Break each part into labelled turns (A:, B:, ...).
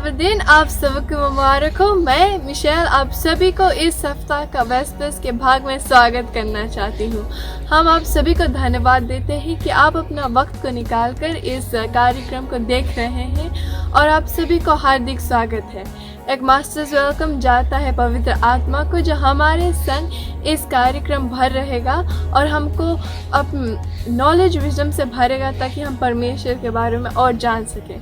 A: शुभ दिन आप सबको मुबारक हो। मैं मिशेल आप सभी को इस सप्ताह का वेस्पर्स के भाग में स्वागत करना चाहती हूँ। हम आप सभी को धन्यवाद देते हैं कि आप अपना वक्त को निकालकर इस कार्यक्रम को देख रहे हैं और आप सभी को हार्दिक स्वागत है। एक मास्टर्स वेलकम जाता है पवित्र आत्मा को जो हमारे संग इस कार्यक्रम भर रहेगा और हमको नॉलेज विजडम से भरेगा ताकि हम परमेश्वर के बारे में और जान सकें।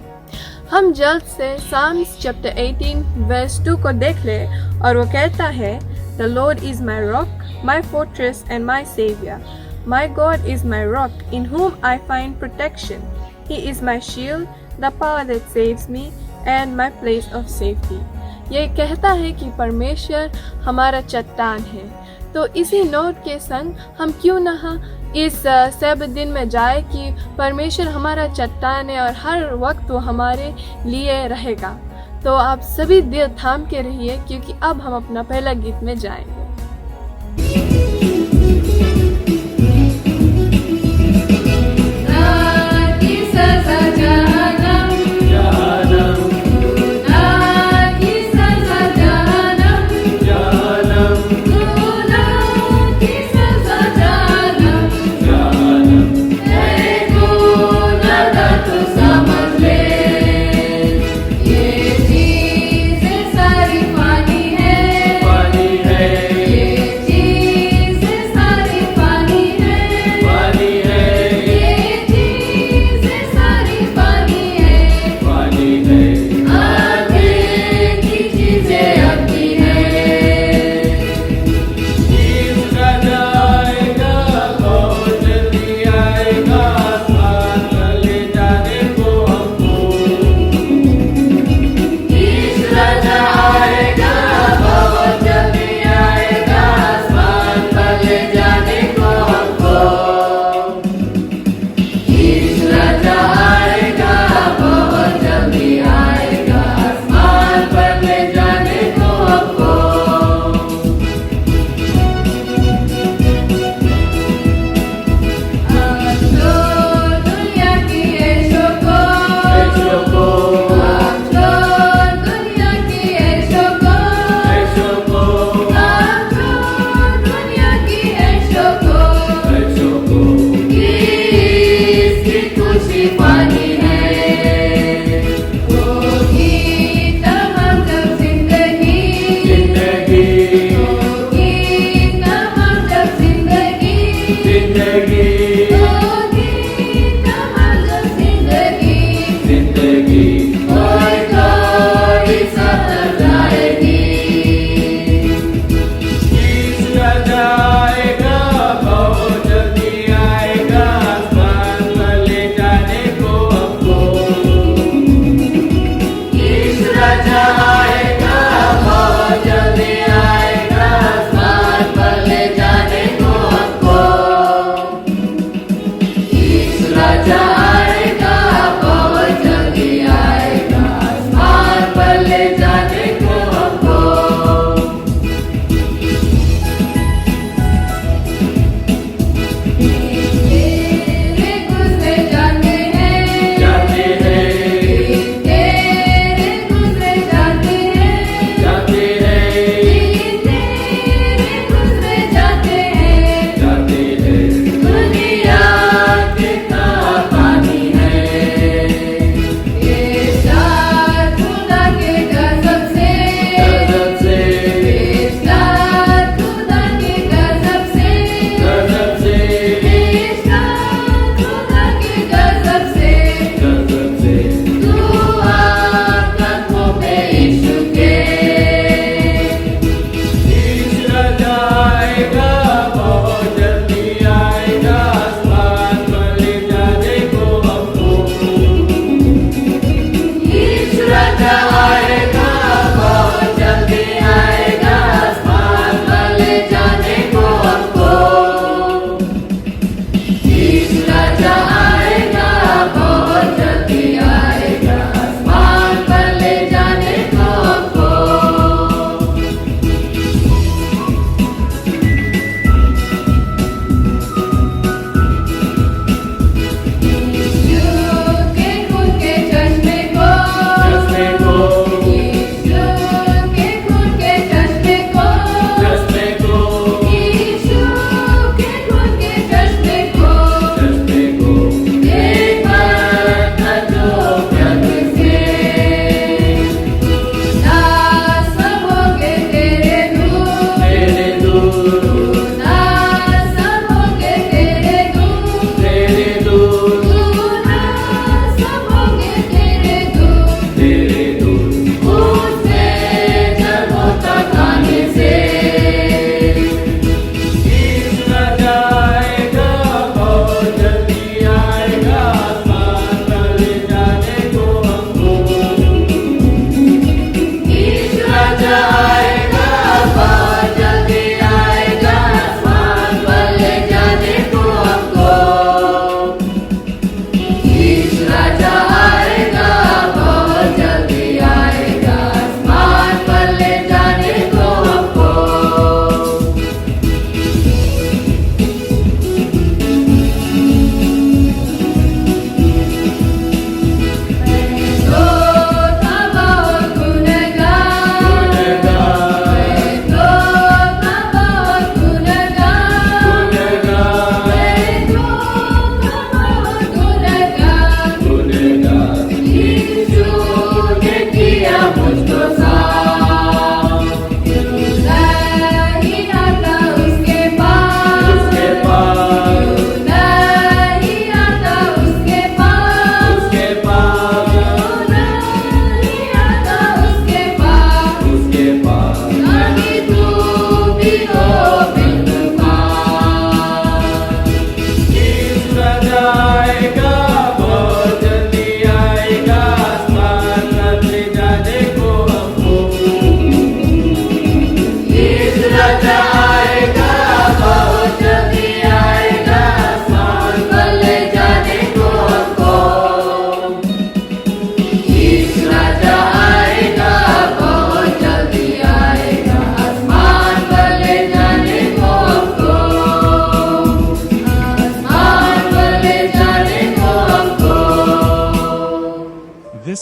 A: हम जल्द से साम्स चैप्टर 18 वर्स 2 को देख ले और वो कहता है The Lord is my rock, my fortress and my savior. My God is my rock in whom I find protection. He is my shield, the power that saves me and my place of safety. ये कहता है कि परमेश्वर हमारा चट्टान है। तो इसी नोट के संग हम क्यों ना इस सब दिन में जाए कि परमेश्वर हमारा चट्टान है और हर वक्त वो हमारे लिए रहेगा। तो आप सभी दिल थाम के रहिए क्योंकि अब हम अपना पहला गीत में जाएंगे।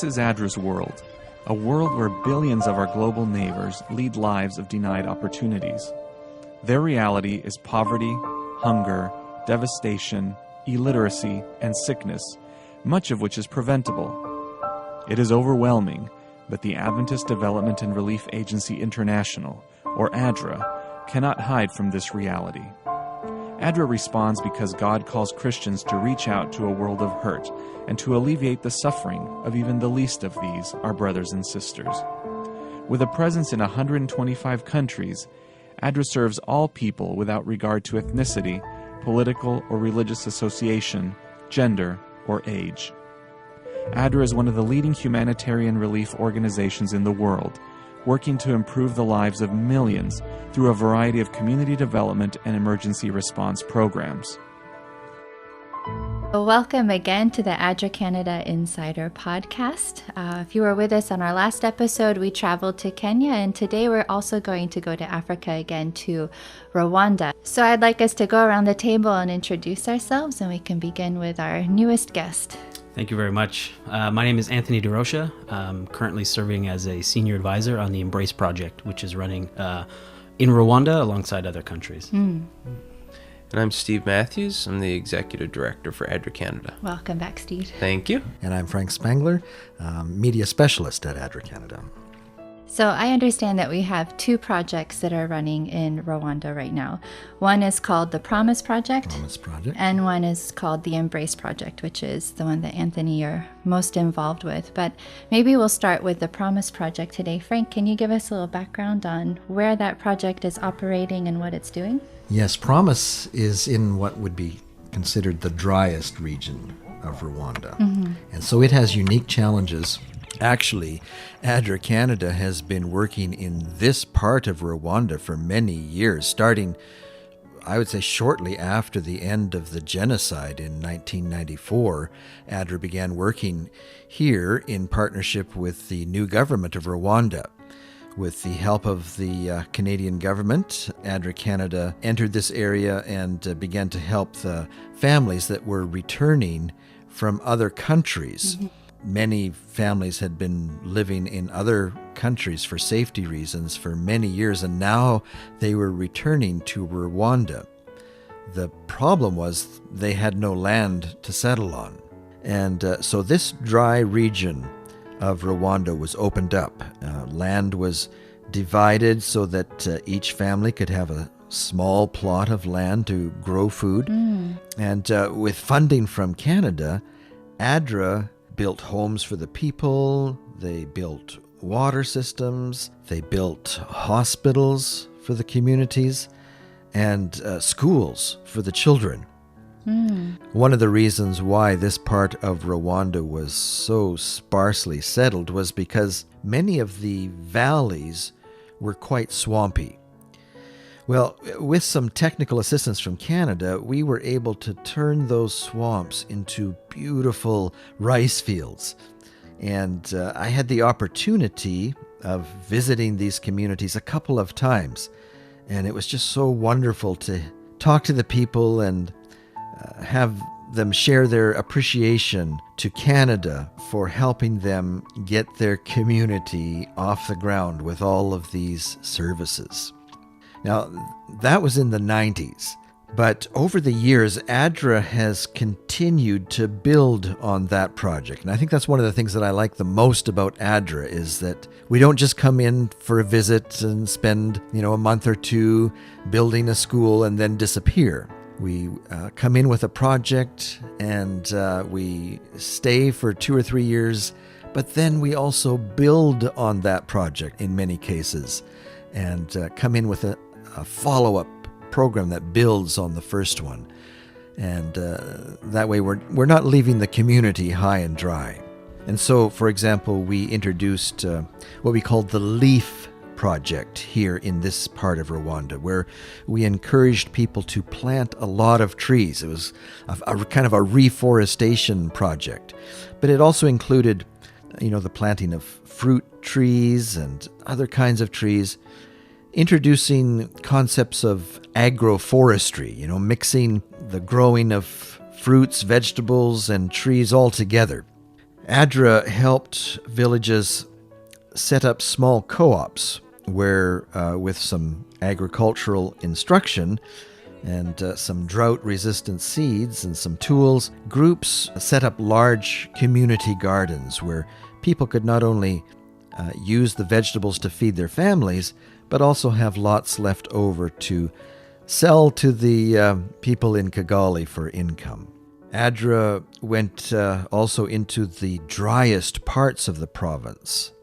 B: This is ADRA's world, a world where billions of our global neighbors lead lives of denied opportunities. Their reality is poverty, hunger, devastation, illiteracy, and sickness, much of which is preventable. It is overwhelming, but the Adventist Development and Relief Agency International, or ADRA, cannot hide from this reality. ADRA responds because God calls Christians to reach out to a world of hurt and to alleviate the suffering of even the least of these, our brothers and sisters. With a presence in 125 countries, ADRA serves all people without regard to ethnicity, political or religious association, gender, or age. ADRA is one of the leading humanitarian relief organizations in the world, working to improve the lives of millions through a variety of community development and emergency response programs.
C: Welcome again to the ADRA Canada Insider Podcast. If you were with us on our last episode, we traveled to Kenya, and today we're also going to go to Africa again, to Rwanda. So I'd like us to go around the table and introduce ourselves, and we can begin with our newest guest.
D: Thank you very much. My name is Anthony DeRocha. I'm currently serving as a senior advisor on the Embrace project, which is running in Rwanda alongside other countries.
E: And I'm Steve Matthews. I'm the Executive Director for ADRA Canada.
C: Welcome back, Steve.
E: Thank you.
F: And I'm Frank Spangler, Media Specialist at ADRA Canada.
C: So I understand that we have two projects that are running in Rwanda right now. One is called the Promise Project. And one is called the Embrace Project, which is the one that Anthony, you're most involved with. But maybe we'll start with the Promise Project today. Frank, can you give us a little background on where that project is operating and what it's doing?
F: Yes, Promise is in what would be considered the driest region of Rwanda. And so it has unique challenges. Actually, ADRA Canada has been working in this part of Rwanda for many years, starting, I would say, shortly after the end of the genocide in 1994. ADRA began working here in partnership with the new government of Rwanda. With the help of the Canadian government, ADRA Canada entered this area and began to help the families that were returning from other countries. Many families had been living in other countries for safety reasons for many years, and now they were returning to Rwanda. The problem was they had no land to settle on. And so this dry region of Rwanda was opened up. Land was divided so that each family could have a small plot of land to grow food. And with funding from Canada, ADRA built homes for the people, they built water systems, they built hospitals for the communities, and schools for the children. One of the reasons why this part of Rwanda was so sparsely settled was because many of the valleys were quite swampy. Well, with some technical assistance from Canada, we were able to turn those swamps into beautiful rice fields. And I had the opportunity of visiting these communities a couple of times. And it was just so wonderful to talk to the people and have them share their appreciation to Canada for helping them get their community off the ground with all of these services. Now, that was in the 90s, but over the years, ADRA has continued to build on that project. And I think that's one of the things that I like the most about ADRA is that we don't just come in for a visit and spend, a month or two building a school and then disappear. We come in with a project and we stay for 2 or 3 years, but then we also build on that project in many cases and come in with a follow-up program that builds on the first one. And that way we're not leaving the community high and dry. And so, for example, we introduced what we called the LEAF project here in this part of Rwanda, where we encouraged people to plant a lot of trees. It was a kind of a reforestation project. But it also included, the planting of fruit trees and other kinds of trees, introducing concepts of agroforestry, mixing the growing of fruits, vegetables, and trees all together. ADRA helped villages set up small co-ops where, with some agricultural instruction and some drought-resistant seeds and some tools, groups set up large community gardens where people could not only use the vegetables to feed their families, but also have lots left over to sell to the people in Kigali for income. ADRA went also into the driest parts of the province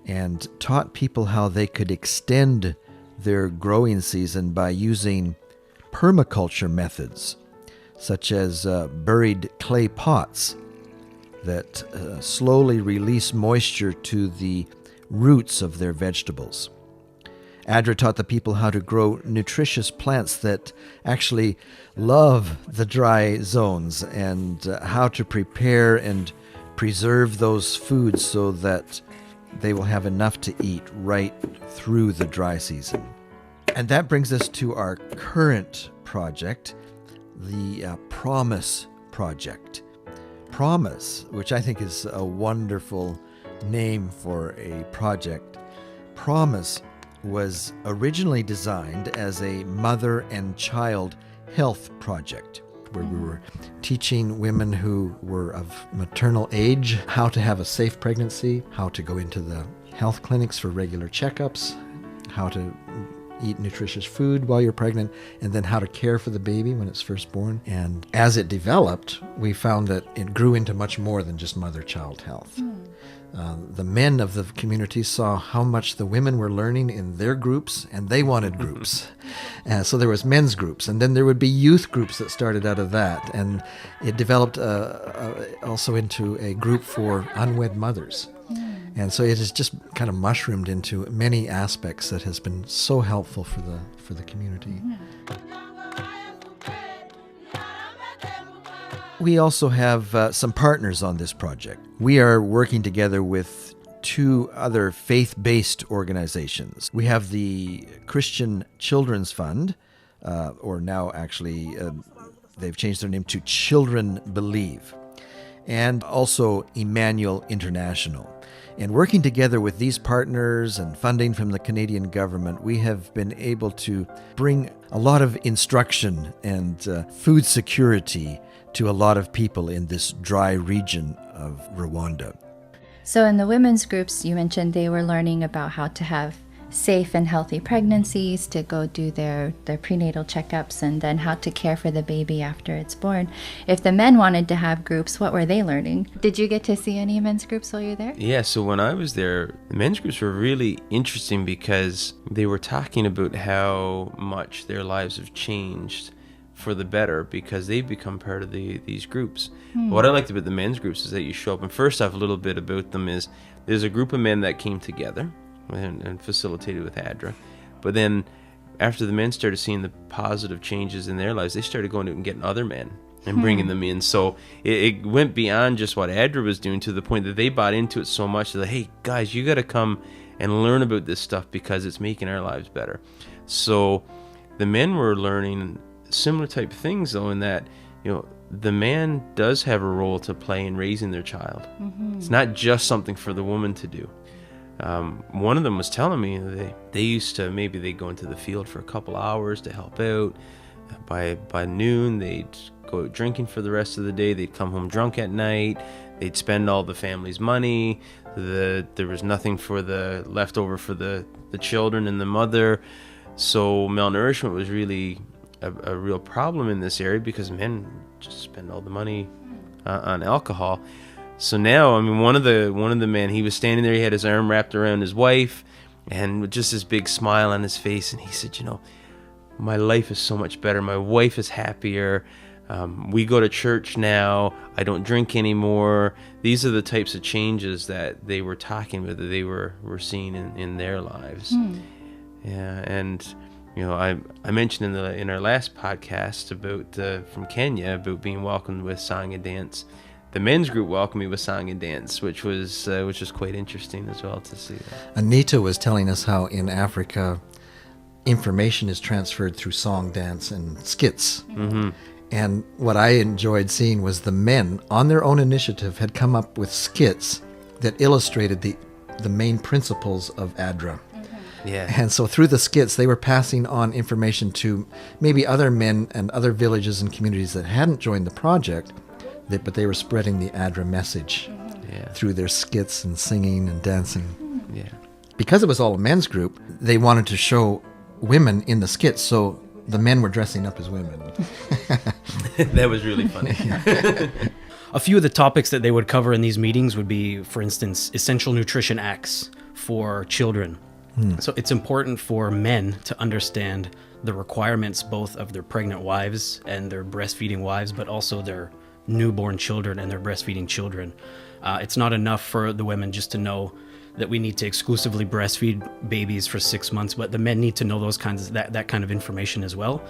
F: and taught people how they could extend their growing season by using permaculture methods, such as buried clay pots that slowly release moisture to the roots of their vegetables. ADRA taught the people how to grow nutritious plants that actually love the dry zones, and how to prepare and preserve those foods so that they will have enough to eat right through the dry season. And that brings us to our current project, the Promise Project. Promise, which I think is a wonderful name for a project. Promise was originally designed as a mother and child health project, where we were teaching women who were of maternal age how to have a safe pregnancy, how to go into the health clinics for regular checkups, how to eat nutritious food while you're pregnant, and then how to care for the baby when it's first born. And as it developed, we found that it grew into much more than just mother-child health. The men of the community saw how much the women were learning in their groups, and they wanted groups. So there was men's groups, and then there would be youth groups that started out of that. And it developed also into a group for unwed mothers. And so it has just kind of mushroomed into many aspects that has been so helpful for the community. We also have some partners on this project. We are working together with two other faith-based organizations. We have the Christian Children's Fund, or now actually they've changed their name to Children Believe, and also Emmanuel International. And working together with these partners and funding from the Canadian government, we have been able to bring a lot of instruction and food security to a lot of people in this dry region of Rwanda.
C: So in the women's groups, you mentioned they were learning about how to have safe and healthy pregnancies, to go do their prenatal checkups, and then how to care for the baby after it's born. If the men wanted to have groups, what were they learning? Did you get to see any men's groups while you were there?
E: Yeah, so when I was there, the men's groups were really interesting because they were talking about how much their lives have changed for the better because they've become part of these groups. What I liked about the men's groups is that you show up, and first off, a little bit about them is there's a group of men that came together and facilitated with ADRA, but then after the men started seeing the positive changes in their lives, they started going out and getting other men and bringing them in. So it went beyond just what ADRA was doing to the point that they bought into it so much that, hey guys, you got to come and learn about this stuff because it's making our lives better. So the men were learning similar type things, though, in that, you know, the man does have a role to play in raising their child. It's not just something for the woman to do. One of them was telling me they used to, maybe they'd go into the field for a couple hours to help out. By noon, they'd go out drinking for the rest of the day. They'd come home drunk at night. They'd spend all the family's money. There was nothing for the leftover for the children and the mother. So malnourishment was really a real problem in this area because men just spend all the money on alcohol. So now, I mean, one of the men, he was standing there, he had his arm wrapped around his wife and with just this big smile on his face, and he said, you know, my life is so much better, my wife is happier, we go to church now, I don't drink anymore. These are the types of changes that they were talking about, that they were seeing in their lives. Yeah, and you know, I mentioned in our last podcast about from Kenya about being welcomed with song and dance. The men's group welcomed me with song and dance, which was quite interesting as well to see that.
F: Anita was telling us how in Africa information is transferred through song, dance, and skits. And what I enjoyed seeing was the men, on their own initiative, had come up with skits that illustrated the main principles of ADRA.
E: Yeah.
F: And so through the skits, they were passing on information to maybe other men and other villages and communities that hadn't joined the project, but they were spreading the ADRA message through their skits and singing and dancing.
E: Yeah.
F: Because it was all a men's group, they wanted to show women in the skits, so the men were dressing up as women.
E: That was really funny.
D: A few of the topics that they would cover in these meetings would be, for instance, essential nutrition acts for children. So it's important for men to understand the requirements both of their pregnant wives and their breastfeeding wives, but also their newborn children and their breastfeeding children. It's not enough for the women just to know that we need to exclusively breastfeed babies for 6 months, but the men need to know that kind of information as well,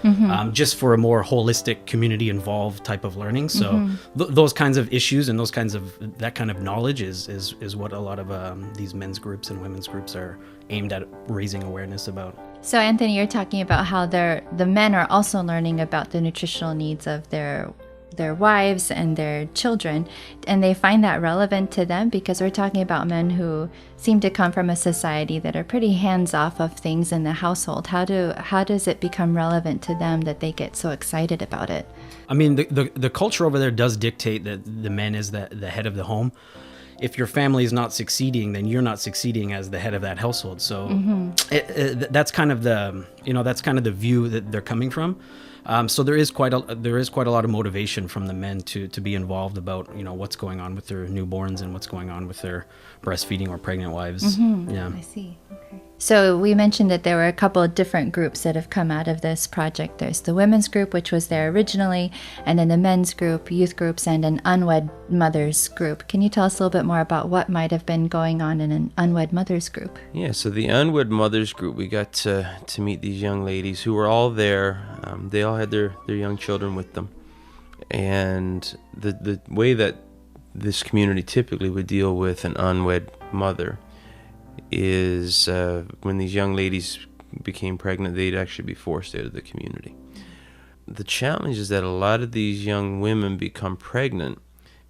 D: just for a more holistic, community-involved type of learning. So those kinds of issues and that kind of knowledge is what a lot of these men's groups and women's groups are aimed at raising awareness about.
C: So Anthony, you're talking about how the men are also learning about the nutritional needs of their wives and their children, and they find that relevant to them, because we're talking about men who seem to come from a society that are pretty hands-off of things in the household. How does it become relevant to them that they get so excited about it?
D: I mean, the culture over there does dictate that the man is the head of the home. If your family is not succeeding, then you're not succeeding as the head of that household. So that's kind of the view that they're coming from. So there is quite a lot of motivation from the men to be involved about what's going on with their newborns and what's going on with their breastfeeding or pregnant wives. Yeah,
C: I see. Okay. So we mentioned that there were a couple of different groups that have come out of this project. There's the women's group, which was there originally, and then the men's group, youth groups, and an unwed mothers group. Can you tell us a little bit more about what might have been going on in an unwed mothers group?
E: Yeah, so the unwed mothers group, we got to meet these young ladies who were all there. They all had their young children with them. And the way that this community typically would deal with an unwed mother is when these young ladies became pregnant, they'd actually be forced out of the community. The challenge is that a lot of these young women become pregnant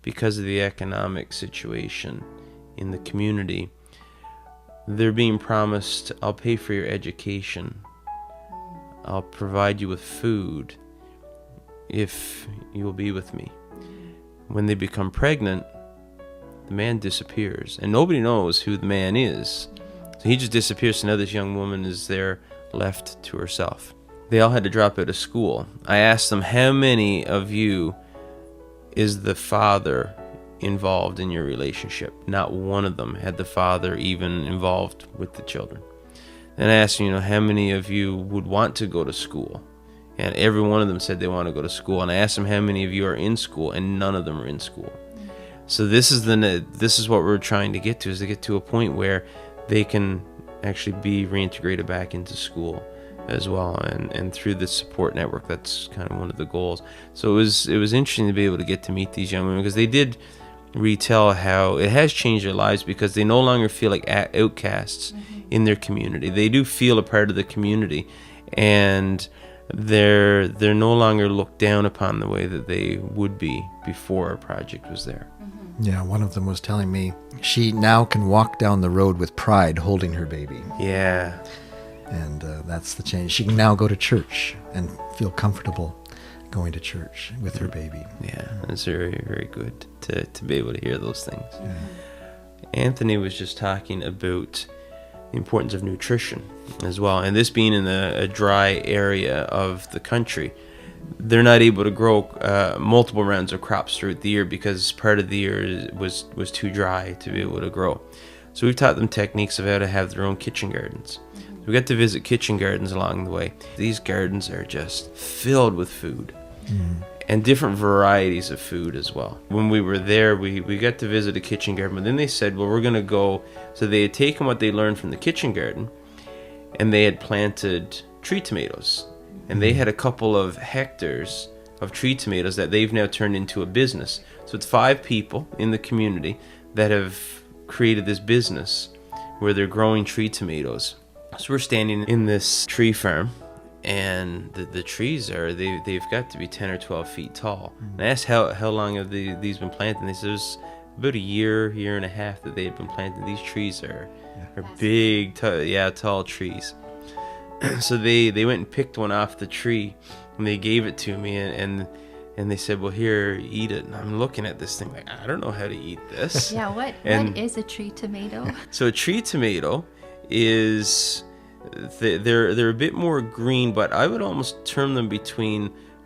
E: because of the economic situation in the community. They're being promised, I'll pay for your education, I'll provide you with food if you'll be with me. When they become pregnant, the man disappears, and nobody knows who the man is. So he just disappears, so now this young woman is there left to herself. They all had to drop out of school. I asked them, how many of you is the father involved in your relationship? Not one of them had the father even involved with the children. Then I asked, how many of you would want to go to school? And every one of them said they want to go to school. And I asked them, how many of you are in school? And none of them are in school. So this is what we're trying to get to, is to get to a point where they can actually be reintegrated back into school as well, and through this support network, that's kind of one of the goals. So it was interesting to be able to get to meet these young women, because they did retell how it has changed their lives, because they no longer feel like outcasts in their community. They do feel a part of the community, and they're no longer looked down upon the way that they would be before our project was there.
F: Yeah, one of them was telling me she now can walk down the road with pride holding her baby.
E: Yeah.
F: And that's the change. She can now go to church and feel comfortable going to church with her baby.
E: Yeah, it's very, very good to be able to hear those things. Yeah. Anthony was just talking about the importance of nutrition as well. And this being in a dry area of the country, they're not able to grow multiple rounds of crops throughout the year, because part of the year was too dry to be able to grow. So we've taught them techniques of how to have their own kitchen gardens. So we got to visit kitchen gardens along the way. These gardens are just filled with food, and different varieties of food as well. When we were there, we got to visit a kitchen garden, but then they said, well, we're going to go. So they had taken what they learned from the kitchen garden, and they had planted tree tomatoes. And they had a couple of hectares of tree tomatoes that they've now turned into a business. So it's 5 people in the community that have created this business where they're growing tree tomatoes. So we're standing in this tree farm, and the trees they've got to be 10 or 12 feet tall. And I asked how long have these been planted, and they said it was about a year and a half that they had been planted. These trees are big, tall trees. So they went and picked one off the tree, and they gave it to me, and they said, well, here, eat it. And I'm looking at this thing like, I don't know how to eat this.
C: Yeah, what is a tree tomato?
E: So a tree tomato is, they're a bit more green, but I would almost term them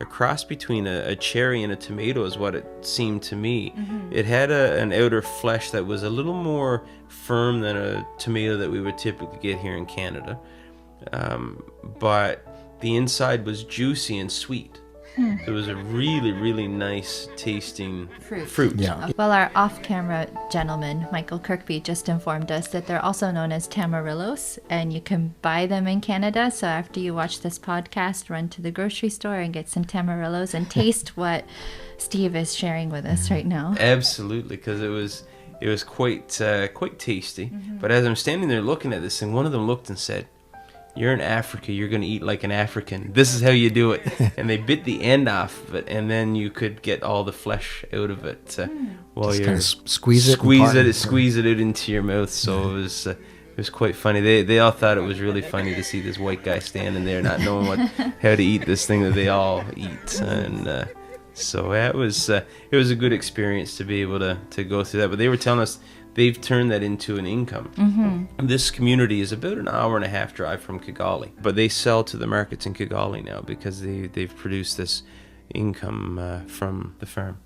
E: a cross between a cherry and a tomato is what it seemed to me. It had an outer flesh that was a little more firm than a tomato that we would typically get here in Canada. But the inside was juicy and sweet. It was a really, really nice tasting fruit.
F: Yeah.
C: Well, our off-camera gentleman, Michael Kirkby, just informed us that they're also known as tamarillos, and you can buy them in Canada. So after you watch this podcast, run to the grocery store and get some tamarillos and taste what Steve is sharing with us right now.
E: Absolutely, because it was quite tasty. But as I'm standing there looking at this thing, one of them looked and said, "You're in Africa, you're going to eat like an African. This is how you do it." And they bit the end off of it, and then you could get all the flesh out of it while
F: Just
E: you're
F: kind of squeeze it
E: out into your mouth. So it was quite funny. They all thought it was really funny to see this white guy standing there not knowing how to eat this thing that they all eat. And so it was a good experience to be able to go through that. But they were telling us they've turned that into an income. This community is about an hour and a half drive from Kigali, but they sell to the markets in Kigali now because they've produced this income from the farm.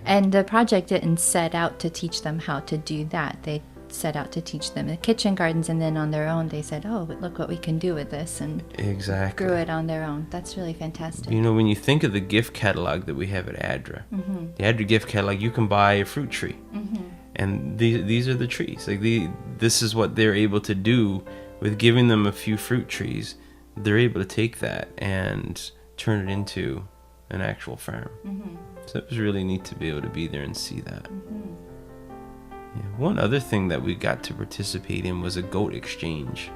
C: And the project didn't set out to teach them how to do that. They set out to teach them the kitchen gardens, and then on their oon they said, oh, but look what we can do with this, and
E: exactly
C: grew it on their own. That's really fantastic.
E: You know, when you think of the gift catalog that we have at ADRA, the ADRA gift catalog, you can buy a fruit tree. And these are the trees. Like this is what they're able to do with giving them a few fruit trees. They're able to take that and turn it into an actual farm. So it was really neat to be able to be there and see that. Yeah. One other thing that we got to participate in was a goat exchange.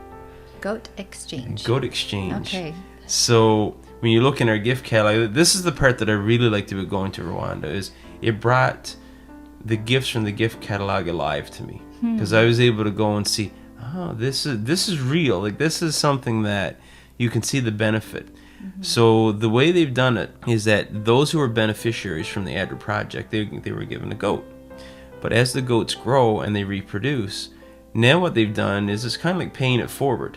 C: Goat exchange.
E: Goat exchange.
C: Okay.
E: So when you look in our gift catalog, this is the part that I really liked about going to Rwanda, is it brought the gifts from the gift catalog alive to me, because I was able to go and see, oh, this is real. Like, this is something that you can see the benefit. So the way they've done it is that those who are beneficiaries from the ADRA project, they were given a goat. But as the goats grow and they reproduce, now what they've done is it's kind of like paying it forward,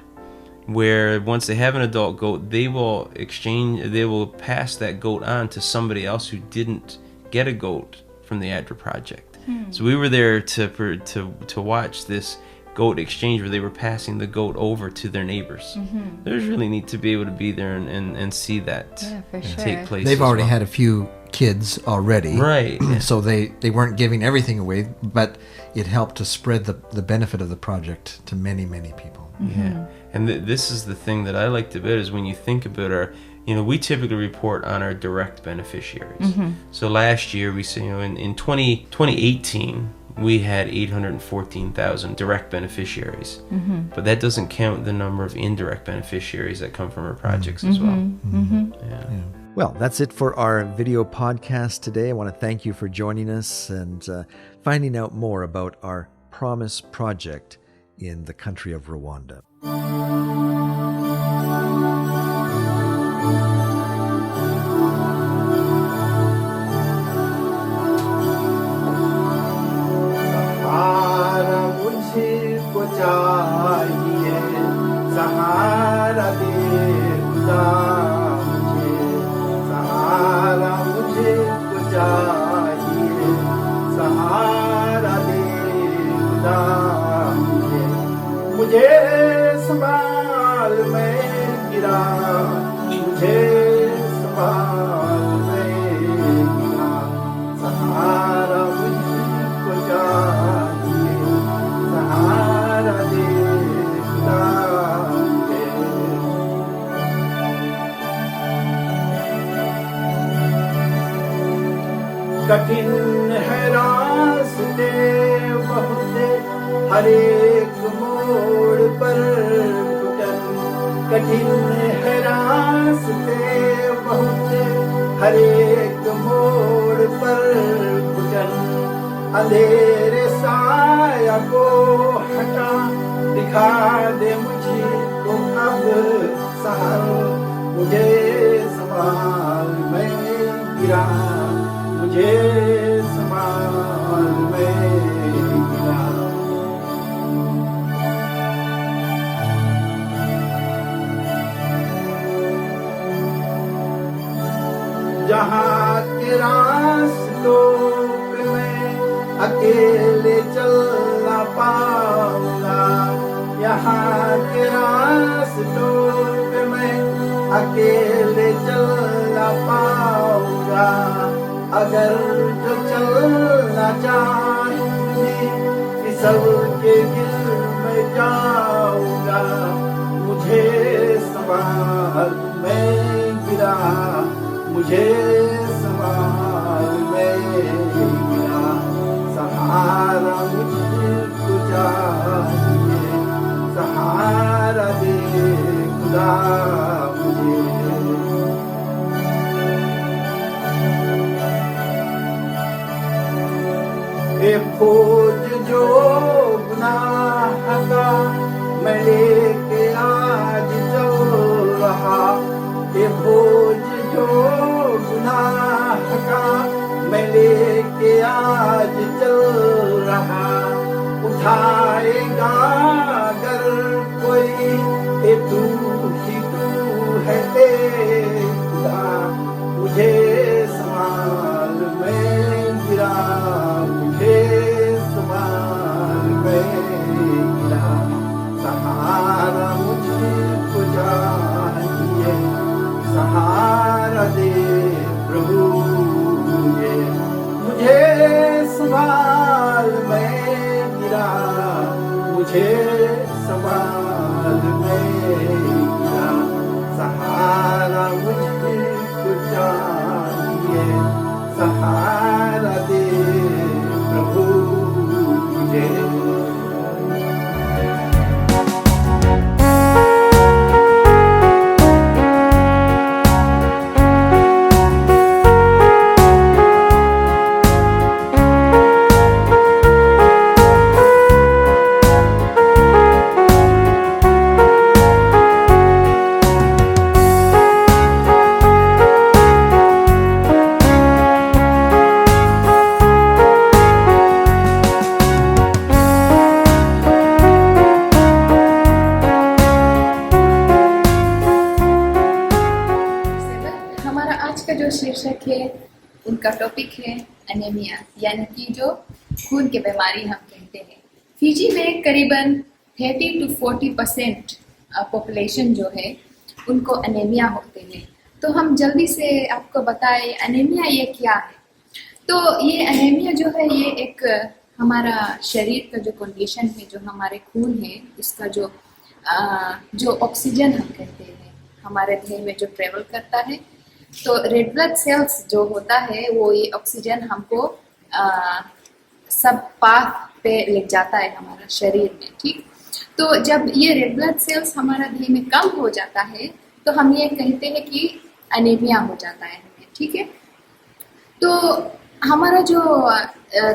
E: where once they have an adult goat, they will pass that goat on to somebody else who didn't get a goat from the ADRA project. So we were there to watch this goat exchange where they were passing the goat over to their neighbors. It was really neat to be able to be there and see that take place.
F: They've already had a few kids already,
E: right?
F: So they weren't giving everything away, but it helped to spread the benefit of the project to many people.
E: Yeah, and this is the thing that I liked about it, is when you think about we typically report on our direct beneficiaries. So last year we see, in 2018 we had 814,000 direct beneficiaries, but that doesn't count the number of indirect beneficiaries that come from our projects as well. Yeah.
F: Well, that's it for our video podcast today. I want to thank you for joining us and finding out more about our Promise project in the country of Rwanda.
G: चाहिए सहारा दे खुदा मुझे सहारा मुझे को चाहिए सहारा दे खुदा मुझे संभाल मैं गिरा मुझे संभाल मैं गिरा सहारा मुझे को चाहिए सहारा दे खुदा मुझे कठिन है रास्ते बहुत हर एक मोड़ पर घुटन कठिन है रास्ते बहुत, हर एक मोड़ पर भुजन, अंधेरे साया को हटा, दिखा दे मुझको अब सहर, मुझे संभाल मैं गिरा, मुझे संभाल मैं गिरा। जहाँ के रास्तों पे मैं अकेले चल ना पाऊंगा, यहाँ के रास्तों पे मैं अकेले चल ना पाऊंगा, अगर जो चलना चाहे फिसल के गिर में जाऊंगा, मुझे संभाल मैं गिरा, मुझे संभाल मैं गिरा, सहारा मुझको चाहिए, सहारा दे खुदा मुझे। ए खोज जो गुनाह का मैं लेके आज चल रहा, ए खोज जो गुनाह का मैं लेके आज चल रहा, उठाएगा अगर कोई ए तू ही तू है ए खुदा, मुझे संभाल मैं गिरा, मुझे संभाल मैं गिरा, सहारा मुझको चाहिए, सहारा दे प्रभु मुझे संभाल मैं गिरा, मुझे संभाल मैं गिरा, सहारा मुझको चाहिए, सहारा दे प्रभु मुझे।
H: शीर्षक है, उनका टॉपिक है एनीमिया, यानी कि जो खून की बीमारी हम कहते हैं। फिजी में करीबन 30 to 40% पॉपुलेशन जो है उनको एनीमिया होते हैं। तो हम जल्दी से आपको बताएं एनीमिया ये क्या है। तो ये एनीमिया जो है ये एक हमारा शरीर का जो कंडीशन है, जो हमारे खून है उसका जो ऑक्सीजन हम कहते हैं हमारे देह में जो ट्रेवल करता है, तो रेड ब्लड सेल्स जो होता है वो ये ऑक्सीजन हमको सब पाथ पे ले जाता है हमारा शरीर में, ठीक। तो जब ये रेड ब्लड सेल्स हमारा देह में कम हो जाता है तो हम ये कहते हैं कि एनीमिया हो जाता है हमें, ठीक है। तो हमारा जो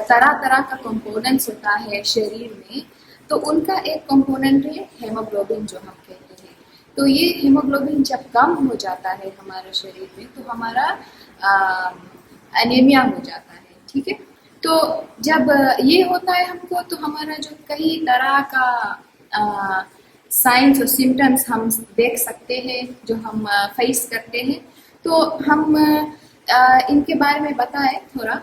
H: तरह तरह का कंपोनेंट्स होता है शरीर में, तो उनका एक कंपोनेंट है हेमोग्लोबिन जो हम कहते हैं। तो ये हेमोग्लोबिन जब कम हो जाता है हमारे शरीर में तो हमारा एनीमिया हो जाता है, ठीक है। तो जब ये होता है हमको तो हमारा जो कई तरह का साइंस और सिम्टम्स हम देख सकते हैं जो हम फेस करते हैं। तो हम इनके बारे में बताएं थोड़ा।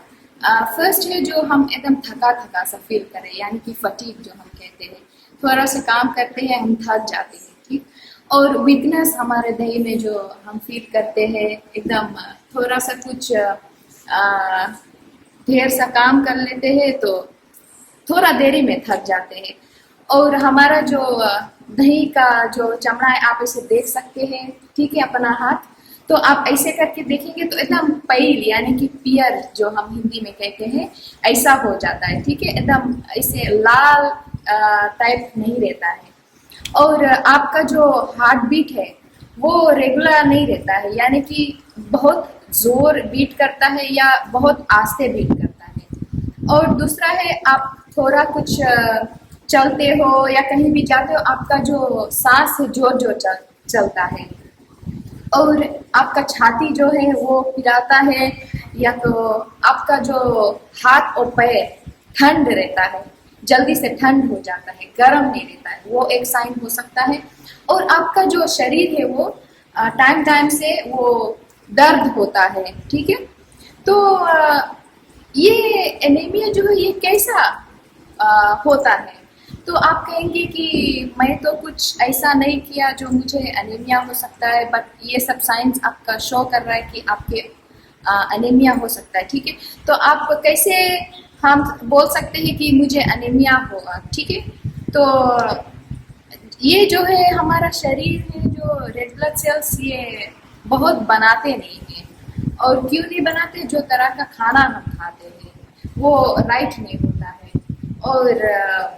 H: फर्स्ट है जो हम एकदम थका थका सा फील करें, यानी कि फटीग जो हम कहते हैं, थोड़ा सा काम करते हैं हम थक जाते हैं, ठीक। और वीकनेस हमारे देह में जो हम फील करते हैं, एकदम थोड़ा सा कुछ ढेर सा काम कर लेते हैं तो थोड़ा देरी में थक जाते हैं। और हमारा जो दही का जो चमड़ा है आप इसे देख सकते हैं, ठीक है, अपना हाथ। तो आप ऐसे करके देखेंगे तो एकदम पैल यानी कि पियर जो हम हिंदी में कहते हैं ऐसा हो जाता है, ठीक है, एकदम ऐसे लाल टाइप नहीं रहता है। और आपका जो हार्ट बीट है वो रेगुलर नहीं रहता है, यानी कि बहुत जोर बीट करता है या बहुत आस्ते बीट करता है। और दूसरा है आप थोड़ा कुछ चलते हो या कहीं भी जाते हो, आपका जो सांस है जोर चलता है, और आपका छाती जो है वो पिराता है, या तो आपका जो हाथ और पैर ठंड रहता है, जल्दी से ठंड हो जाता है, गर्म नहीं रहता है, वो एक साइन हो सकता है। और आपका जो शरीर है वो टाइम टाइम से वो दर्द होता है, ठीक है। तो ये एनीमिया जो है ये कैसा होता है, तो आप कहेंगे कि मैं तो कुछ ऐसा नहीं किया जो मुझे एनीमिया हो सकता है, बट ये सब साइंस आपका शो कर रहा है कि आपके एनीमिया हो सकता है, ठीक है। तो आप कैसे हम बोल सकते हैं कि मुझे एनीमिया होगा, ठीक है। तो ये जो है हमारा शरीर है, जो रेड ब्लड सेल्स ये बहुत बनाते नहीं हैं, और क्यों नहीं बनाते, जो तरह का खाना हम खाते हैं वो राइट नहीं होता है। और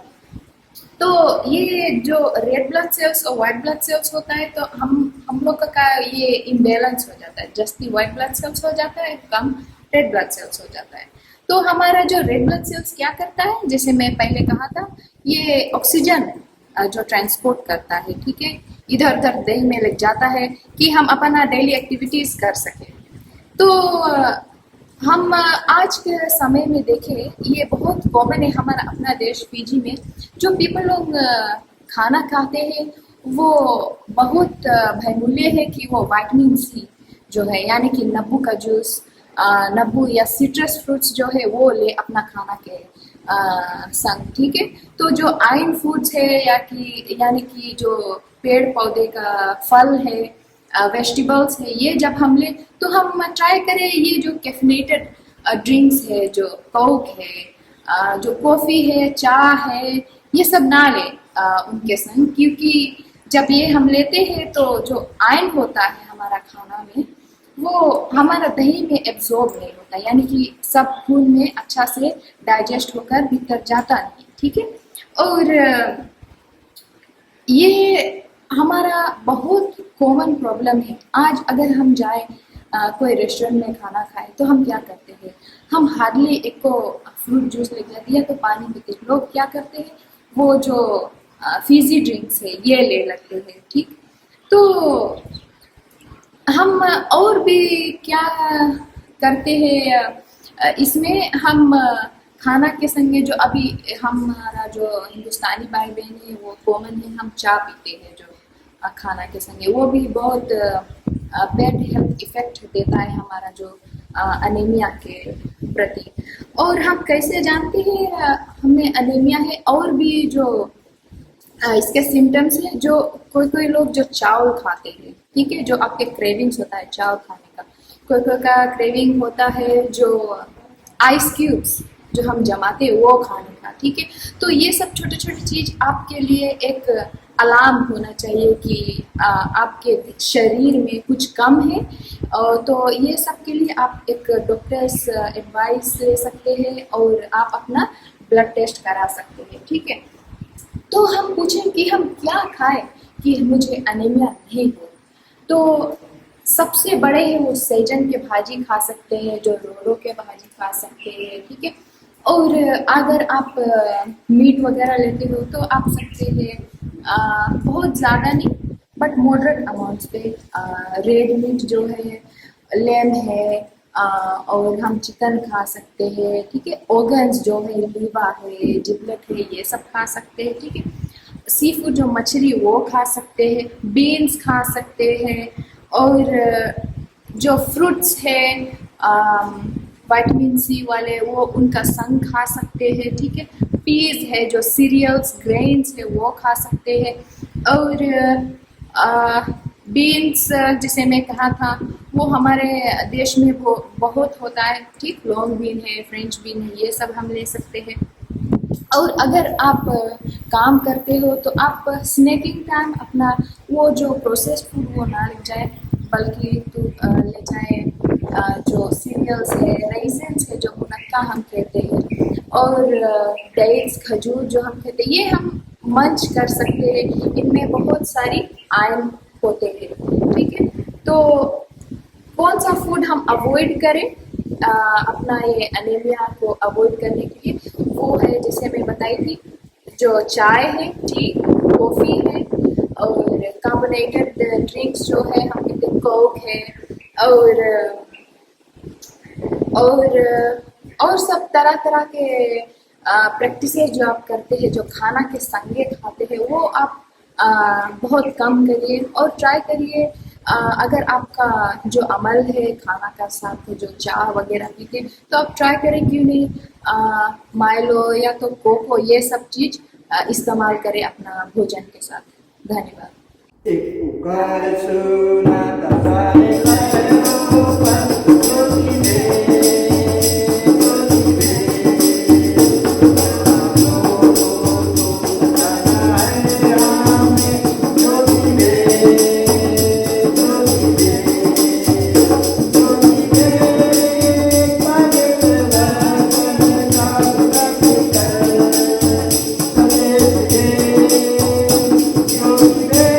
H: तो ये जो रेड ब्लड सेल्स और वाइट ब्लड सेल्स होता है, तो हम लोग का ये इम्बेलेंस हो जाता है, जस्ती वाइट ब्लड सेल्स हो जाता है, कम रेड ब्लड सेल्स हो जाता है। तो हमारा जो रेड ब्लड सेल्स क्या करता है, जैसे मैं पहले कहा था, ये ऑक्सीजन जो ट्रांसपोर्ट करता है, ठीक है, इधर उधर देह में लग जाता है कि हम अपना डेली एक्टिविटीज कर सकें। तो हम आज के समय में देखें, ये बहुत कॉमन है हमारा अपना देश फीजी में, जो पीपल लोग खाना खाते हैं वो बहुत बहुमूल्य है कि वो विटामिन सी जो है, यानी कि नींबू का जूस, नींबू या सिट्रस फ्रूट्स जो है वो ले अपना खाना के संग, ठीक है। तो जो आयरन फूड्स है यानी कि जो पेड़ पौधे का फल है, वेजिटेबल्स है, ये जब हम ले तो हम ट्राई करें ये जो कैफिनेटेड ड्रिंक्स है, जो कोक है, जो कॉफ़ी है, चाय है, ये सब ना ले उनके संग, क्योंकि जब ये हम लेते हैं तो जो आयरन होता है हमारा खाना में वो हमारा दही में एब्जॉर्ब नहीं होता, यानी कि सब खून में अच्छा से डाइजेस्ट होकर भीतर जाता नहीं, ठीक है। और ये हमारा बहुत कॉमन प्रॉब्लम है। आज अगर हम जाए कोई रेस्टोरेंट में खाना खाए तो हम क्या करते हैं, हम हार्डली एक को फ्रूट जूस ले जाते हैं तो पानी पीते हैं। लोग क्या करते हैं, वो जो फीजी ड्रिंक्स है ये ले लगते हैं, ठीक। तो हम और भी क्या करते हैं इसमें, हम खाना के संगे जो अभी हमारा जो हिंदुस्तानी भाई बहन है वो कॉमन है, हम चाय पीते हैं जो खाना के संगे, वो भी बहुत बैड हेल्थ इफेक्ट देता है हमारा जो अनीमिया के प्रति। और हम कैसे जानते हैं हमें अनीमिया है, और भी जो इसके सिम्टम्स हैं, जो कोई लोग जो चावल खाते हैं, ठीक है, जो आपके क्रेविंग्स होता है चावल खाने का, कोई का क्रेविंग होता है जो आइस क्यूब्स जो हम जमाते हैं वो खाने का, ठीक है। तो ये सब छोटे छोटे चीज आपके लिए एक अलार्म होना चाहिए कि आपके शरीर में कुछ कम है, तो ये सब के लिए आप एक डॉक्टर्स एडवाइस ले सकते हैं और आप अपना ब्लड टेस्ट करा सकते हैं, ठीक है। तो हम पूछें कि हम क्या खाएं कि मुझे अनीमिया नहीं हो, तो सबसे बड़े हैं वो सहजन के भाजी खा सकते हैं, जो रोड़ों के भाजी खा सकते हैं, ठीक है। और अगर आप मीट वगैरह लेते हो तो आप सकते हैं बहुत ज़्यादा नहीं बट मॉडरेट अमाउंट्स पे, रेड मीट जो है, लैम है, और हम चिकन खा सकते हैं, ठीक है। ऑर्गन्स जो है, लीवा है, जिबलेट है, ये सब खा सकते हैं, ठीक है। सी फूड जो मछली वो खा सकते हैं, बीन्स खा सकते हैं, और जो फ्रूट्स है विटामिन सी वाले वो उनका संग खा सकते हैं, ठीक है। पीज है, जो सीरियल्स ग्रेन्स है वो खा सकते हैं, और बीन्स जिसे मैं कहा था वो हमारे देश में वो बहुत होता है, ठीक। लॉन्ग बीन है, फ्रेंच बीन है, ये सब हम ले सकते हैं। और अगर आप काम करते हो तो आप स्नैकिंग टाइम अपना वो जो प्रोसेस्ड फूड वो ना ले जाए, बल्कि ले जाए जो सीरियल्स है, रेजिन्स है, जो मुनक्का हम कहते हैं, और डेट्स, खजूर जो हम कहते हैं, ये हम मंच कर सकते हैं। इनमें बहुत सारी आयरन होते थे, ठीक है। तो कौन सा फूड हम अवॉइड करें अपना ये एनीमिया को अवॉइड करने के लिए, वो है जैसे मैं बताई थी, जो चाय है, टी, कॉफ़ी है, और कार्बोनेटेड ड्रिंक्स जो है हम कहते हैं कोक है, और सब तरह तरह के प्रैक्टिसेस जो आप करते हैं, जो खाना के संगे खाते हैं, वो आप बहुत कम करिए और ट्राई करिए। अगर आपका जो अमल है खाना का साथ जो चाय वगैरह पीते, तो आप ट्राई करें क्यों नहीं माइलो या तो कोको ये सब चीज़ इस्तेमाल करें अपना भोजन के साथ। धन्यवाद।
G: एक पुकार सुनाता सारे लाखों पंथ ज्योति में, ज्योति में। तो बताना है हमें ज्योति में, ज्योति में, ज्योति में। पवित्र लगन का रस कर संदेश दे, ज्योति में।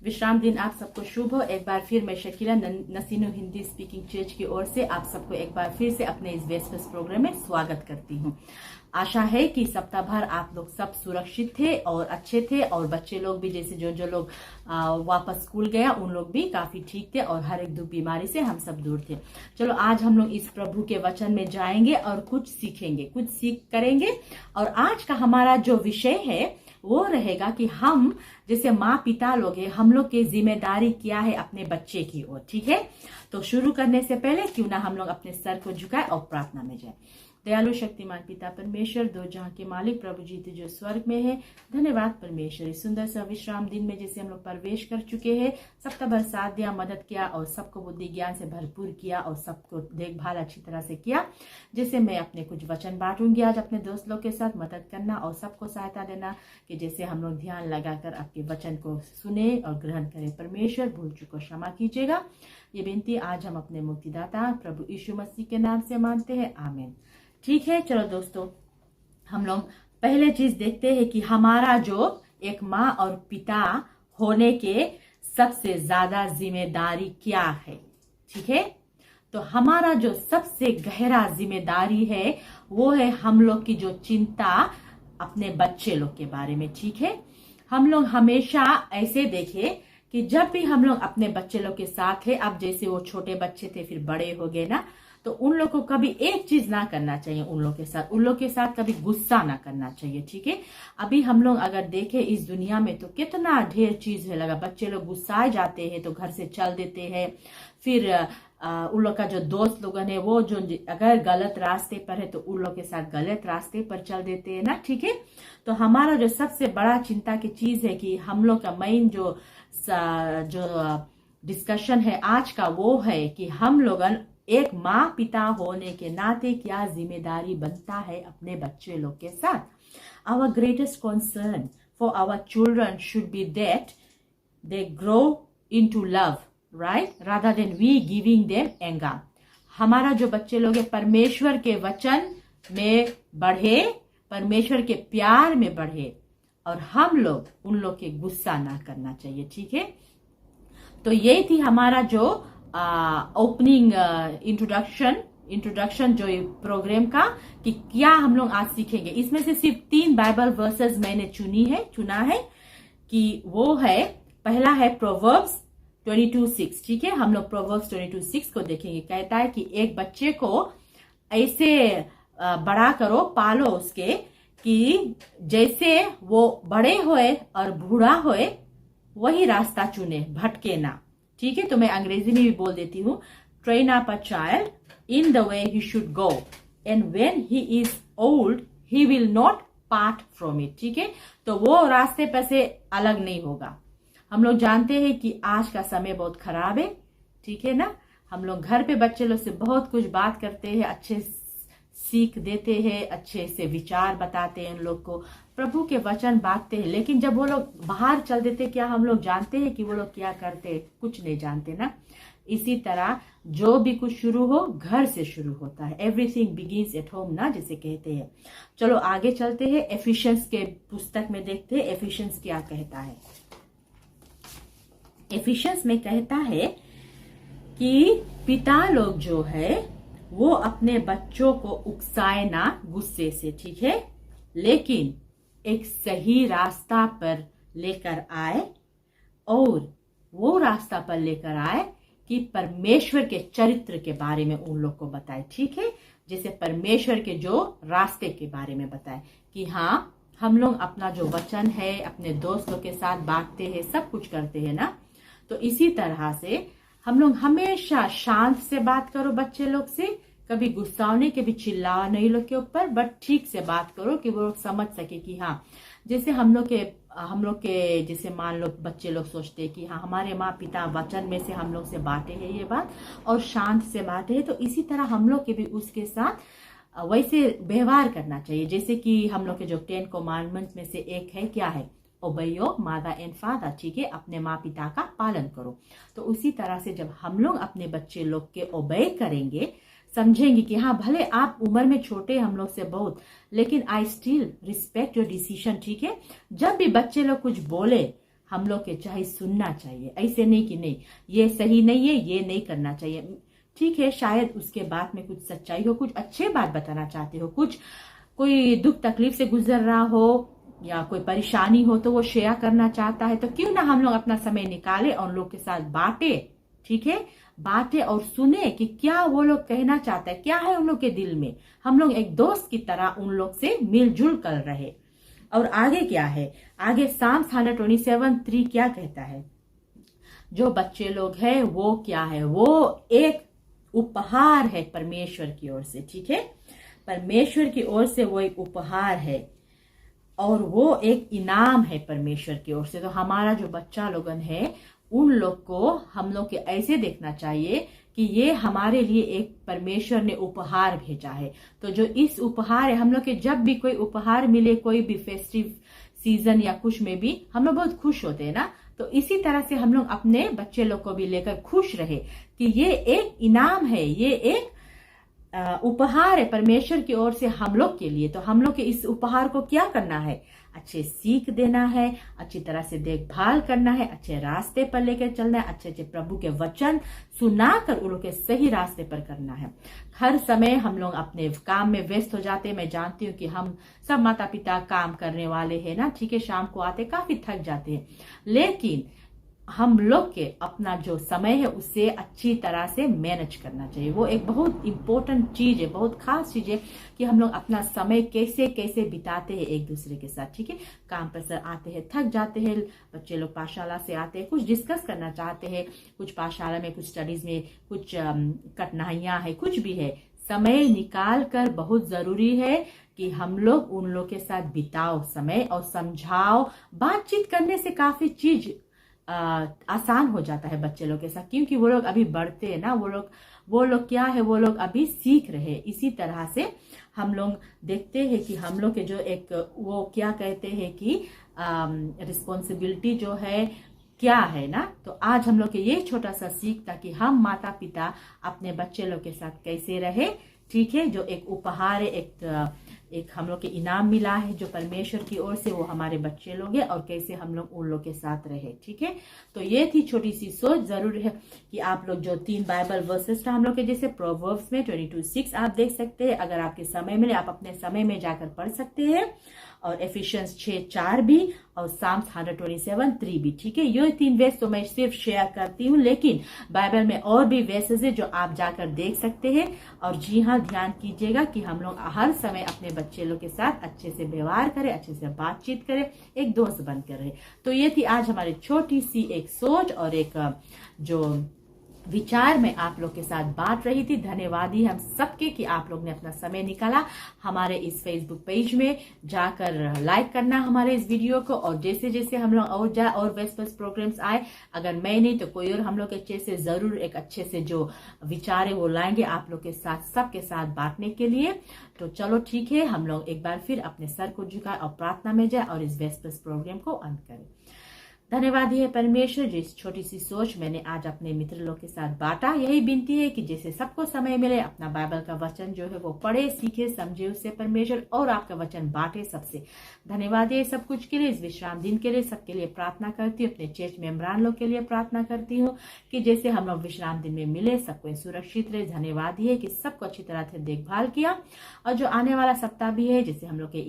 I: विश्राम दिन आप सबको शुभ हो। एक बार फिर मैं शकीला नसीनो हिंदी स्पीकिंग चर्च की ओर से आप सबको एक बार फिर से अपने इस वेस्पर्स प्रोग्राम में स्वागत करती हूँ। आशा है कि सप्ताह भर आप लोग सब सुरक्षित थे और अच्छे थे, और बच्चे लोग भी, जैसे जो लोग वापस स्कूल गया उन लोग भी काफी ठीक थे, और हर एक दुख बीमारी से हम सब दूर थे। चलो आज हम लोग इस प्रभु के वचन में जाएंगे और कुछ सीखेंगे, कुछ सीख करेंगे। और आज का हमारा जो विषय है वो रहेगा कि हम जैसे माँ पिता लोग हैं, हम लोग की जिम्मेदारी क्या है अपने बच्चे की ओर। ठीक है, तो शुरू करने से पहले क्यों ना हम लोग अपने सर को झुकाए और प्रार्थना में जाए। दयालु शक्तिमान पिता परमेश्वर, दो जहां के मालिक प्रभु जी जो स्वर्ग में है, धन्यवाद परमेश्वर। इस सुंदर सा विश्राम दिन में जैसे हम लोग प्रवेश कर चुके हैं, सप्ताह भर साथ दिया, मदद किया और सबको बुद्धि ज्ञान से भरपूर किया और सबको देखभाल अच्छी तरह से किया। जैसे मैं अपने कुछ वचन बांटूंगी आज अपने दोस्त लोग के साथ, मदद करना और सबको सहायता देना कि जैसे हम लोग ध्यान लगाकर आपके वचन को सुने और ग्रहण करें। परमेश्वर भूल चूक को क्षमा कीजिएगा। ये विनती आज हम अपने मुक्तिदाता प्रभु यीशु मसीह के नाम से मानते हैं, आमीन। ठीक है, चलो दोस्तों, हम लोग पहले चीज देखते हैं कि हमारा जो एक माँ और पिता होने के सबसे ज्यादा जिम्मेदारी क्या है। ठीक है, तो हमारा जो सबसे गहरा जिम्मेदारी है वो है हम लोग की जो चिंता अपने बच्चे लोग के बारे में। ठीक है, हम लोग हमेशा ऐसे देखें कि जब भी हम लोग अपने बच्चे लोग के साथ है, अब जैसे वो छोटे बच्चे थे फिर बड़े हो गए ना, तो उन लोग को कभी एक चीज ना करना चाहिए, उन लोग के साथ कभी गुस्सा ना करना चाहिए। ठीक है, अभी हम लोग अगर देखें इस दुनिया में तो कितना ढेर चीज है लगा, बच्चे लोग गुस्साए जाते हैं तो घर से चल देते हैं, फिर उन लोग का जो दोस्त लोग है वो जो अगर गलत रास्ते पर है तो उन लोग के साथ गलत रास्ते पर चल देते हैं ना। ठीक है, तो हमारा जो सबसे बड़ा चिंता की चीज है कि हम लोग का मेन जो डिस्कशन है आज का वो है कि हम लोग एक माँ पिता होने के नाते क्या जिम्मेदारी बनता है अपने बच्चे लोग के साथ। Our greatest concern for our children should be that they grow into love, right? Rather than we giving them anger. हमारा जो बच्चे लोग हैं परमेश्वर के वचन में बढ़े, परमेश्वर के प्यार में बढ़े, और हम लोग उन लोग के गुस्सा ना करना चाहिए। ठीक है, तो ये थी हमारा जो ओपनिंग इंट्रोडक्शन जो प्रोग्राम का कि क्या हम लोग आज सीखेंगे। इसमें से सिर्फ 3 बाइबल वर्सेस मैंने चुना है कि वो है, पहला है प्रोवर्ब्स 22:6। ठीक है, हम लोग प्रोवर्ब्स 22:6 को देखेंगे। कहता है कि एक बच्चे को ऐसे बड़ा करो, पालो उसके, कि जैसे वो बड़े होए और बूढ़ा होए वही रास्ता चुने, भटके ना। ठीक है, तो मैं अंग्रेजी में भी बोल देती हूँ, train up a child in the way he should go and when he is old he will not part from it. ठीक है, तो वो रास्ते पर से अलग नहीं होगा। हम लोग जानते हैं कि आज का समय बहुत खराब है। ठीक है ना, हम लोग घर पे बच्चे लोग से बहुत कुछ बात करते हैं, अच्छे सीख देते हैं, अच्छे से विचार बताते हैं उन लोग को, प्रभु के वचन बांटते हैं, लेकिन जब वो लोग बाहर चल देते, क्या हम लोग जानते हैं कि वो लोग क्या करते हैं? कुछ नहीं जानते ना। इसी तरह जो भी कुछ शुरू हो घर से शुरू होता है। एवरीथिंग बिगिंस एट होम ना, जिसे कहते हैं। चलो आगे चलते हैं, एफिशिएंस के पुस्तक में देखते हैं एफिशिएंस क्या कहता है। एफिशिएंस में कहता है कि पिता लोग जो है वो अपने बच्चों को उकसाए ना गुस्से से, ठीक है, लेकिन एक सही रास्ता पर लेकर आए, और वो रास्ता पर लेकर आए कि परमेश्वर के चरित्र के बारे में उन लोग को बताए। ठीक है, जैसे परमेश्वर के जो रास्ते के बारे में बताए कि हाँ, हम लोग अपना जो वचन है अपने दोस्तों के साथ बांटते हैं, सब कुछ करते हैं ना। तो इसी तरह से हम लोग हमेशा शांत से बात करो बच्चे लोग से, कभी गुस्साने के भी चिल्लाओ नहीं लोग के ऊपर, बट ठीक से बात करो कि वो लोग समझ सके कि हाँ, जैसे हम लोग के जैसे मान लो बच्चे लोग सोचते हैं कि हाँ, हमारे माँ पिता वचन में से हम लोग से बांटे हैं ये बात, और शांत से बांटे हैं, तो इसी तरह हम लोग के भी उसके साथ वैसे व्यवहार करना चाहिए। जैसे कि हम लोग के जो 10 कमांडमेंट में से एक है, क्या है? ओबे योर मदर एंड फादर। ठीक है, अपने माँ पिता का पालन करो। तो उसी तरह से जब हम लोग अपने बच्चे लोग के ओबे करेंगे, समझेंगे कि हाँ, भले आप उम्र में छोटे हम लोग से बहुत, लेकिन I still respect your decision. ठीक है, जब भी बच्चे लोग कुछ बोले हम लोग के चाहे सुनना चाहिए, ऐसे नहीं कि नहीं ये सही नहीं है, ये नहीं करना चाहिए। ठीक है, शायद उसके बाद में कुछ सच्चाई हो, कुछ अच्छे बात बताना चाहते हो, कुछ कोई दुख तकलीफ से गुजर रहा हो या कोई परेशानी हो तो वो शेयर करना चाहता है, तो क्यों ना हम लोग अपना समय निकाले और उन लोग के साथ बांटे। ठीक है, बातें और सुने कि क्या वो लोग कहना चाहता है, क्या है उन लोग के दिल में। हम लोग एक दोस्त की तरह उन लोग से मिलजुल कर रहे। और आगे क्या है? आगे Psalms 127:3 क्या कहता है? जो बच्चे लोग हैं वो क्या है? वो एक उपहार है परमेश्वर की ओर से। ठीक है, परमेश्वर की ओर से वो एक उपहार है और वो एक इनाम है परमेश्वर की ओर से। तो हमारा जो बच्चा लोगन है उन लोग को हम लोग के ऐसे देखना चाहिए कि ये हमारे लिए एक परमेश्वर ने उपहार भेजा है। तो जो इस उपहार है, हम लोग के जब भी कोई उपहार मिले, कोई भी फेस्टिव सीजन या कुछ में भी हम लोग बहुत खुश होते हैं ना। तो इसी तरह से हम लोग अपने बच्चे लोग को भी लेकर खुश रहे कि ये एक इनाम है, ये एक उपहार है परमेश्वर की ओर से हम लोग के लिए। तो हम लोग के इस उपहार को क्या करना है? अच्छे सीख देना है, अच्छी तरह से देखभाल करना है, अच्छे रास्ते पर लेकर चलना है, अच्छे अच्छे प्रभु के वचन सुनाकर उन लोग के सही रास्ते पर करना है। हर समय हम लोग अपने काम में व्यस्त हो जाते हैं। मैं जानती हूँ कि हम सब माता पिता काम करने वाले हैं ना। ठीक है, शाम को आते काफी थक जाते हैं, लेकिन हम लोग के अपना जो समय है उससे अच्छी तरह से मैनेज करना चाहिए। वो एक बहुत इंपॉर्टेंट चीज है, बहुत खास चीज है कि हम लोग अपना समय कैसे कैसे बिताते हैं एक दूसरे के साथ। ठीक है, काम पर से आते हैं, थक जाते हैं, बच्चे लोग पाठशाला से आते हैं, कुछ डिस्कस करना चाहते हैं, कुछ पाठशाला में, कुछ स्टडीज में कुछ कठिनाइयां है, कुछ भी है, समय निकाल कर बहुत जरूरी है कि हम लोग उन लोग के साथ बिताओ समय और समझाओ। बातचीत करने से काफी चीज आसान हो जाता है बच्चे लोग के साथ, क्योंकि वो लोग अभी बढ़ते हैं ना। वो लोग क्या है, वो लोग अभी सीख रहे हैं। इसी तरह से हम लोग देखते हैं कि हम लोग के जो एक वो क्या कहते हैं कि रिस्पॉन्सिबिलिटी जो है क्या है ना। तो आज हम लोग के ये छोटा सा सीख था कि हम माता पिता अपने बच्चे लोग के साथ कैसे रहे, ठीक है, जो एक उपहार है, एक हम लोग के इनाम मिला है जो परमेश्वर की ओर से, वो हमारे बच्चे लोग हैं और कैसे हम लोग उन लोग के साथ रहे। ठीक है, तो ये थी छोटी सी सोच। जरूर है कि आप लोग जो 3 बाइबल वर्सेस था हम लोग के, जैसे प्रोवर्ब्स में 22:6 आप देख सकते हैं, अगर आपके समय मिले आप अपने समय में जाकर पढ़ सकते हैं, और एफिशिएंस 6:4 भी, और साम्स 127:3 भी। ठीक है, ये 3 वेस तो मैं सिर्फ शेयर करती हूँ, लेकिन बाइबल में और भी वेसेस है जो आप जाकर देख सकते हैं। और जी हाँ, ध्यान कीजिएगा कि हम लोग हर समय अपने बच्चे लोग के साथ अच्छे से व्यवहार करें, अच्छे से बातचीत करें, एक दोस्त बनकर रहे। तो ये थी आज हमारी छोटी सी एक सोच और एक जो विचार मैं आप लोग के साथ बांट रही थी। धन्यवाद ही हम सबके कि आप लोग ने अपना समय निकाला हमारे इस फेसबुक पेज में जाकर लाइक करना हमारे इस वीडियो को। और जैसे जैसे हम लोग और वेस्पर्स प्रोग्राम्स आए, अगर मैं नहीं तो कोई और हम लोग अच्छे से जरूर एक अच्छे से जो विचार है वो लाएंगे आप लोग के साथ, सबके साथ बांटने के लिए। तो चलो ठीक है, हम लोग एक बार फिर अपने सर को झुकाए और प्रार्थना में जाए और इस वेस्पर्स प्रोग्राम को अंत करें। धन्यवाद है परमेश्वर, जिस छोटी सी सोच मैंने आज अपने मित्र लोग के साथ बांटा। यही विनती है कि जैसे सबको समय मिले अपना बाइबल का वचन जो है वो पढ़े, सीखे, समझे उससे परमेश्वर, और आपका वचन बांटे सबसे। धन्यवाद है सब कुछ के लिए, इस विश्राम दिन के लिए सबके लिए प्रार्थना करती हूँ। अपने चर्च मेंबरान लोग के लिए प्रार्थना करती हूँ कि जैसे हम लोग विश्राम दिन में मिले सबको सुरक्षित रहे। धन्यवाद है कि सबको अच्छी तरह से देखभाल किया। और जो आने वाला सप्ताह भी है, जैसे हम लोग के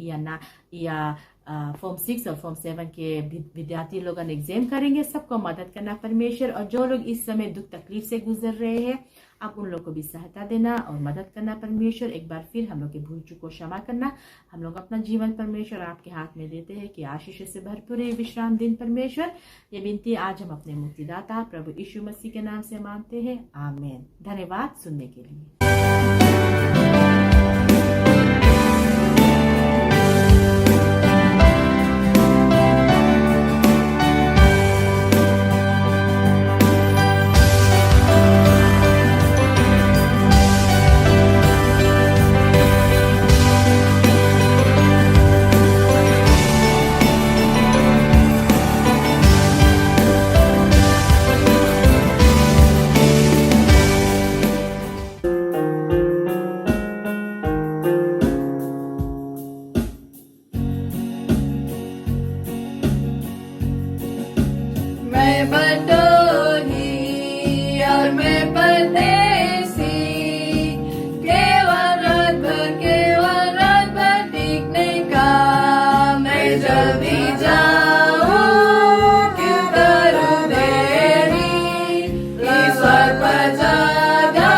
I: फॉर्म 6 और फॉर्म 7 के विद्यार्थी लोग एग्जाम करेंगे, सबको मदद करना परमेश्वर। और जो लोग इस समय दुख तकलीफ से गुजर रहे हैं, आप उन लोग को भी सहायता देना और मदद करना परमेश्वर। एक बार फिर हम लोग के भूल चूक को क्षमा करना। हम लोग अपना जीवन परमेश्वर आपके हाथ में देते हैं कि आशीष से भरपूर है विश्राम दिन परमेश्वर। ये विनती आज हम अपने मुक्तिदाता प्रभु यीशु मसीह के नाम से मांगते हैं, आमीन। धन्यवाद सुनने के लिए।
A: मैं बटोही और मैं परदेसी, केवल रात भर टिकने का मैं जब भी जाऊं क्यों करूं देरी, ईश्वर पर जागा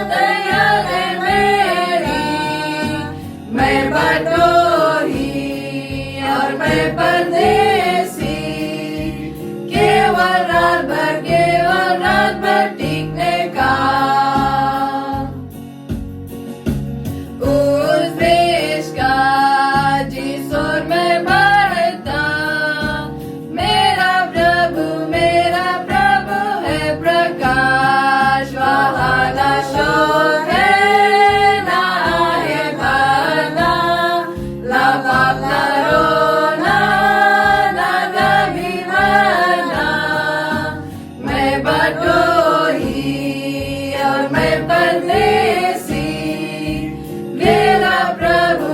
A: तैयार है मेरी। मैं बटोही और मैं परदेसी, केवल रात भर टिकने का। उस देश का जिस ओर मैं बढ़ता, मेरा प्रभु है प्रकाश। वहाँ ना शोक है ना है भरना, ना पाप ना रोना ना कभी मरना। मैं बटोही और मैं परदेसी, मेरा प्रभु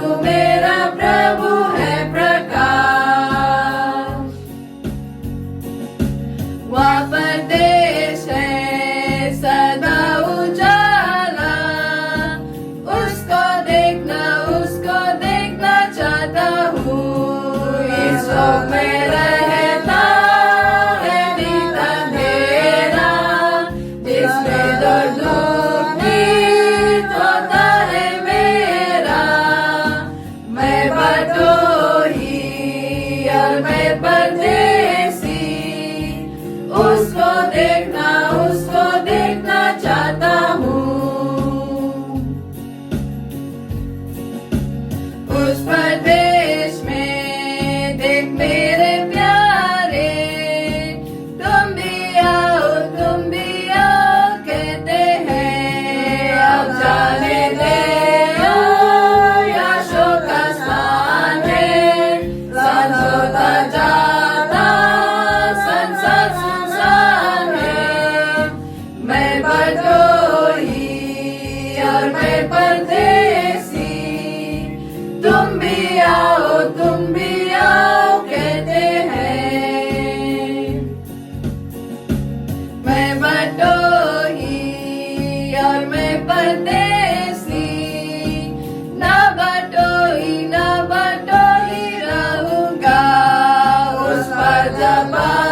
A: है प्रकाश। वहाँ परदेश है सदा उजाला, उसको देखना चाहता हूँ। इस लोक में रहता है नित अंधेरा, जिसमें दर्द दुख होता है मेरा। मैं बटोही और मैं परदेसी, उसको देखना चाहता हूँ। उस परदेश में देख मेरे प्यारे, तुम भी आओ कहते हैं। अब जाने दे या शोक का स्थान है, संजोता जाता संसार सुनसान है। मैं बटोही और मैं
G: Bhaja